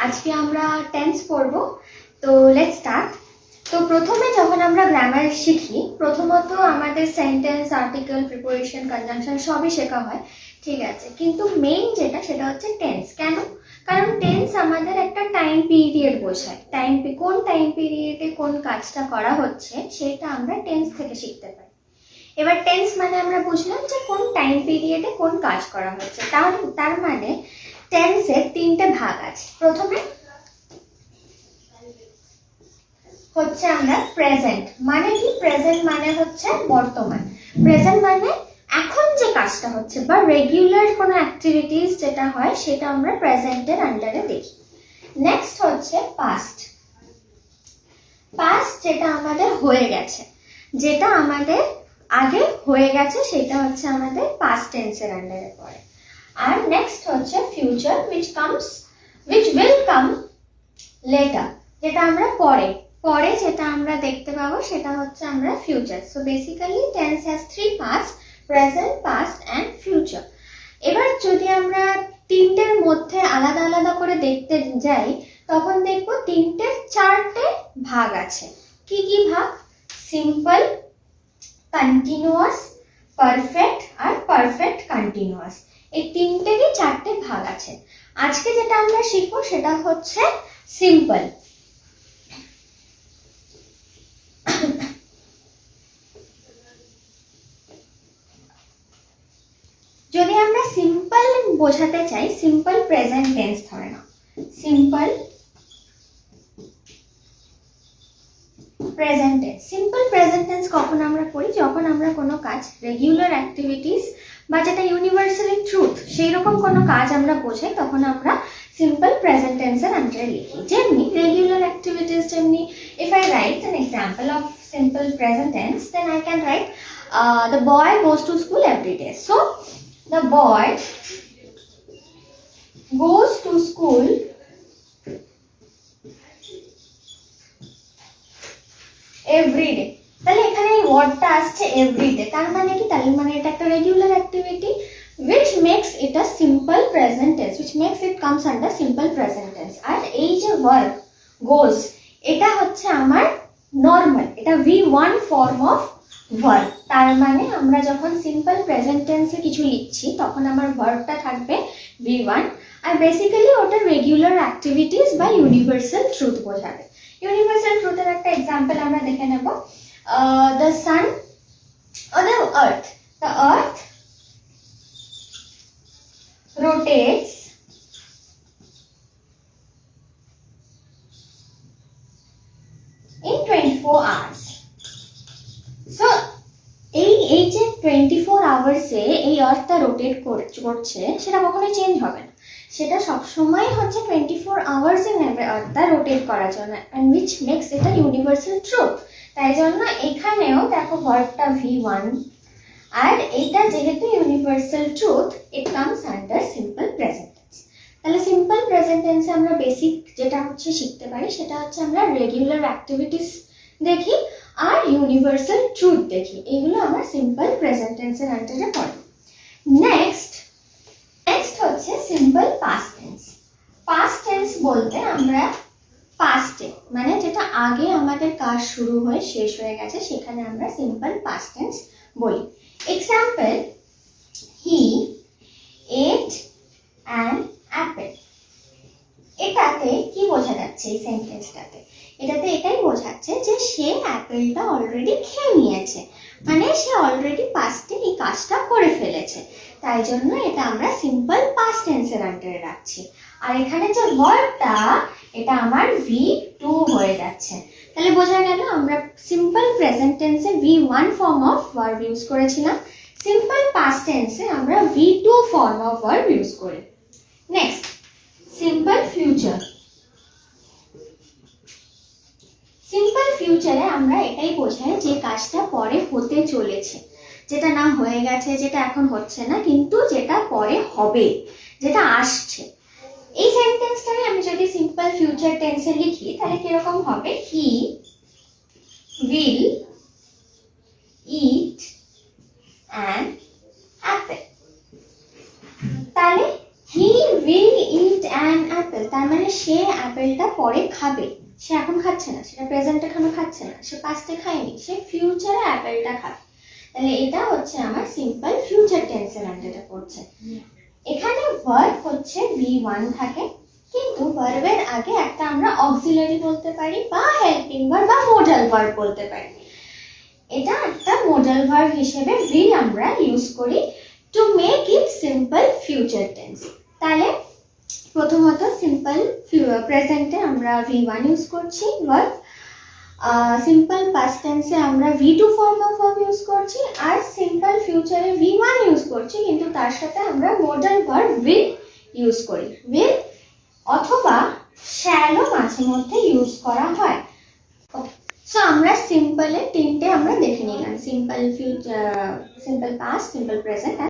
আজকে আমরা টেন্স পড়ব। তো লেটস স্টার্ট। তো প্রথমে যখন আমরা গ্রামার শিখি, প্রথমত আমাদের সেন্টেন্স, আর্টিকেল, প্রিপোজিশন, কনজাংশন সবই শেখা হয়, ঠিক আছে। কিন্তু মেইন যেটা সেটা হচ্ছে টেন্স। কেন? কারণ টেন্স আমাদের একটা টাইম পিরিয়ড বোঝায়। কোন টাইম পিরিয়ডে কোন কাজটা করা হচ্ছে সেটা আমরা টেন্স থেকে শিখতে পারি। এবার টেন্স মানে আমরা বুঝলাম যে কোন টাইম পিরিয়ডে কোন কাজ করা হচ্ছে। তার মানে টেন্সের তিনটে ভাগ আছে। প্রথমে হচ্ছে আমরা প্রেজেন্ট। মানে কি? প্রেজেন্ট মানে হচ্ছে বর্তমান। প্রেজেন্ট মানে এখন যে কাজটা হচ্ছে বা রেগুলার কোনো অ্যাক্টিভিটিস যেটা হয় সেটা আমরা প্রেজেন্টের আন্ডারে দেখি। নেক্সট হচ্ছে পাস্ট। পাস্ট যেটা আমাদের হয়ে গেছে, যেটা আমাদের আগে হয়ে গেছে সেটা হচ্ছে আমাদের পাস্ট টেন্সের আন্ডারে পড়ে। আর নেক্সট হচ্ছে future, which will come later, যেটা আমরা পরে যেটা আমরা দেখতে পাবো সেটা হচ্ছে আমরা future. So basically tense has three parts: present, past and future. এবার যদি আমরা তিনটের মধ্যে আলাদা আলাদা করে দেখতে যাই তখন দেখবো চারটে ভাগ আছে। কি কি ভাগ? সিম্পল, কন্টিনিউয়াস, পারফেক্ট আর পারফেক্ট কন্টিনিউয়াস। এই তিনটেরই চারটে ভাগ আছে। আজকে যেটা আমরা শিখবো সেটা হচ্ছে সিম্পল। যদি আমরা সিম্পল বোঝাতে চাই, সিম্পল প্রেজেন্ট টেন্স ধরে নাও। Simple present tense. Simple present tense কখন আমরা করি? যখন আমরা কোনো কাজ, রেগুলার অ্যাক্টিভিটিস বা যেটা ইউনিভার্সালি ট্রুথ সেই রকম কোনো কাজ আমরা বোঝাই, তখন আমরা সিম্পল প্রেজেন্ট টেন্সের আন্ডারে লিখি। যেমনি রেগুলার অ্যাক্টিভিটিস, যেমনি if I write an example of simple present tense, then I can write the boy goes to school every day. So the boy goes to school everyday. তাহলে এখানে এই ওয়ার্ডটা আসছে এভরিডে, তার মানে কি? তার মানে এটা একটা regular activity which makes it a simple present tense, which makes it comes under simple present tense. আর এই যে verb goes, এটা হচ্ছে আমার নর্মাল, এটা V1 ফর্ম অফ verb। তার মানে আমরা যখন সিম্পল প্রেজেন্ট টেন্সে কিছু লিখছি তখন আমার ভার্বটা থাকবে V1, আর বেসিক্যালি ওটা রেগুলার অ্যাক্টিভিটিস বা ইউনিভার্সাল ট্রুথ বোঝাবে। ইউনিভার্সাল ট্রুথের একটা এক্সাম্পল আমরা দেখে নেব। The sun or the earth rotates in 24 hours. So এই যে 24 আওয়ার্সে এই আর্থটা রোটেট করছে সেটা কখনোই চেঞ্জ হবে না, সেটা সবসময় হচ্ছে 24 আওয়ার্সে নেবে আর্থটা রোটেট করার জন্য, and which makes it a universal truth। তাই জন্য এখানেও দেখো ভার্বটা V1, আর এটা যেহেতু universal truth, it comes under simple present tense. তাহলে সিম্পল প্রেজেন্ট টেন্সে আমরা বেসিক যেটা হচ্ছে শিখতে পারি সেটা হচ্ছে আমরা রেগুলার অ্যাক্টিভিটিস দেখি আর ইউনিভার্সাল ট্রুথ দেখি। এগুলো আমার সিম্পল প্রেজেন্ট টেন্সের আন্ডারে পড়ে। নেক্সট হচ্ছে simple past tense. Past tense বলতে আমরা পাস্টে মানে যেটা আগে আমাদের কাজ শুরু হয়ে শেষ হয়ে গেছে সেখানে আমরা সিম্পল পাস্ট টেন্স বলি। Example, he at an Apple. এটাতে কি বোঝা যাচ্ছে? এই সেন্টেন্সটাতে এটাতে এটাই বোঝাচ্ছে যে সে অ্যাপেলটা অলরেডি খেয়ে নিয়েছে, মানে সে অলরেডি পাস্টে এই কাজটা করে ফেলেছে। তাই জন্য এটা আমরা সিম্পল পাস্ট টেন্সের আন্ডারে রাখছি। আর এখানে যে ভার্বটা এটা আমার V2 হয়ে যাচ্ছে। তাহলে বোঝা গেল আমরা সিম্পল প্রেজেন্ট টেন্সে V1 form of verb use করেছিলাম, সিম্পল পাস্ট টেন্সে আমরা V2 form of verb use করি। Next, simple future. সিম্পল ফিউচারে আমরা এটাই বোঝাই যে কাজটা পরে হতে চলেছে, যেটা না হয়ে গেছে, যেটা এখন হচ্ছে না, কিন্তু যেটা পরে হবে, যেটা আসছে। এই সেন্টেন্সটাকে আমি যদি সিম্পল ফিউচার টেন্সে লিখি তাহলে কিরকম হবে? He will eat an apple. তাহলে he will eat an apple, তার মানে সে অ্যাপেলটা পরে খাবে। সে এখন খাচ্ছে না, সেটা প্রেজেন্ট এখনো খাচ্ছে না, সে পাস্টে খায়নি, সে ফিউচারে অ্যাপেলটা খাবে। তাহলে এটা হচ্ছে আমার সিম্পল ফিউচার টেন্সের আন্ডারে পড়ছে। এখানে ভার্ব হচ্ছে V1 থাকে, কিন্তু ভার্বের আগে একটা আমরা অক্সিলারি বলতে পারি বা হেল্পিং ভার্ব বা মোডাল ভার্ব বলতে পারি। এটা একটা মোডাল ভার্ব হিসেবে বি আমরা ইউজ করি to make it simple future tense. তাহলে প্রথমত সিম্পল প্রেজেন্টে আমরা V1 ইউজ করছি ভার্ব, সিম্পল পাস্ট টেন্সে আমরা V2 form of verb use করছি, আর সিম্পল ফিউচারে V1 ইউজ করছি, কিন্তু তার সাথে আমরা মোডাল ভার্ব উইল ইউজ করি। উইল অথবা শ্যালো মাঝে মধ্যে ইউজ করা হয়। সো আমরা সিম্পলে তিনটে আমরা দেখে নিলাম, simple future, simple past, simple present